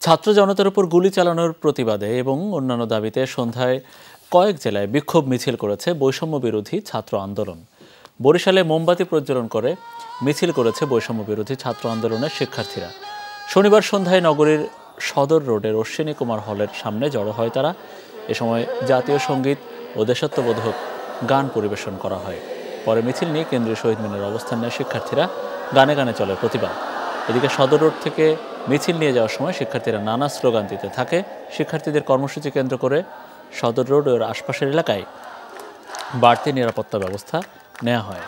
ছাত্র জনতার উপর গুলি চালানোর প্রতিবাদে এবং অন্যান্য দাবিতে সন্ধ্যায় কয়েক জেলায় বিক্ষোভ মিছিল করেছে বৈষম্য বিরোধী ছাত্র আন্দোলন। বরিশালে মোমবাতি প্রজ্বলন করে মিছিল করেছে বৈষম্য বিরোধী ছাত্র আন্দোলনের শিক্ষার্থীরা। শনিবার সন্ধ্যায় নগরীর সদর রোডের অশ্বিনী কুমার হলের সামনে জড়ো হয় তারা। এ সময় জাতীয় সঙ্গীত ও দেশাত্মবোধক গান পরিবেশন করা হয়। পরে মিছিল নিয়ে কেন্দ্রীয় শহীদ মিনারে অবস্থান নেয় শিক্ষার্থীরা। গানে গানে চলে প্রতিবাদ। এদিকে সদর রোড থেকে মিছিল নিয়ে যাওয়ার সময় শিক্ষার্থীরা নানা স্লোগান দিতে থাকে। শিক্ষার্থীদের কর্মসূচি কেন্দ্র করে সদর রোড ও আশপাশের এলাকায় বাড়তি নিরাপত্তা ব্যবস্থা নেওয়া হয়।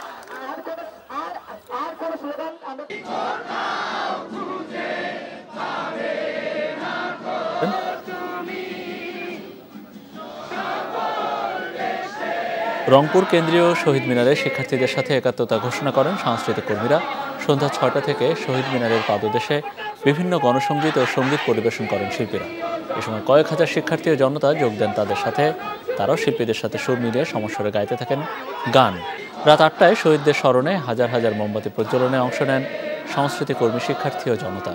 রংপুর কেন্দ্রীয় শহীদ মিনারে শিক্ষার্থীদের সাথে একাত্মতা ঘোষণা করেন সাংস্কৃতিক কর্মীরা। সন্ধ্যা 6টা থেকে শহীদ মিনারের পাদদেশে বিভিন্ন গণসংগীত ও সঙ্গীত পরিবেশন করেন শিল্পীরা। এ সময় কয়েক হাজার শিক্ষার্থী ও জনতা যোগ দেন তাদের সাথে। তারাও শিল্পীদের সাথে সুর মিলিয়ে সমস্বরে গাইতে থাকেন গান। রাত 8টায় শহীদদের স্মরণে হাজার হাজার মোমবাতি প্রজ্বলনে অংশ নেন সংস্কৃতি কর্মী, শিক্ষার্থী ও জনতা।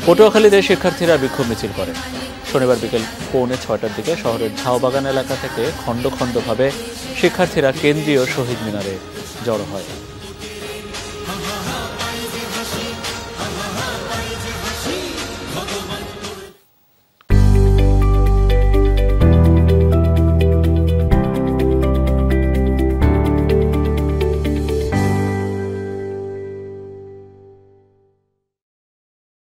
পটুয়াখালীতে শিক্ষার্থীরা বিক্ষোভ মিছিল করে। শনিবার বিকেল 5:45টার দিকে শহরের ঝাউবাগান এলাকা থেকে খণ্ড খণ্ডভাবে শিক্ষার্থীরা কেন্দ্রীয় শহীদ মিনারে জড়ো হয়।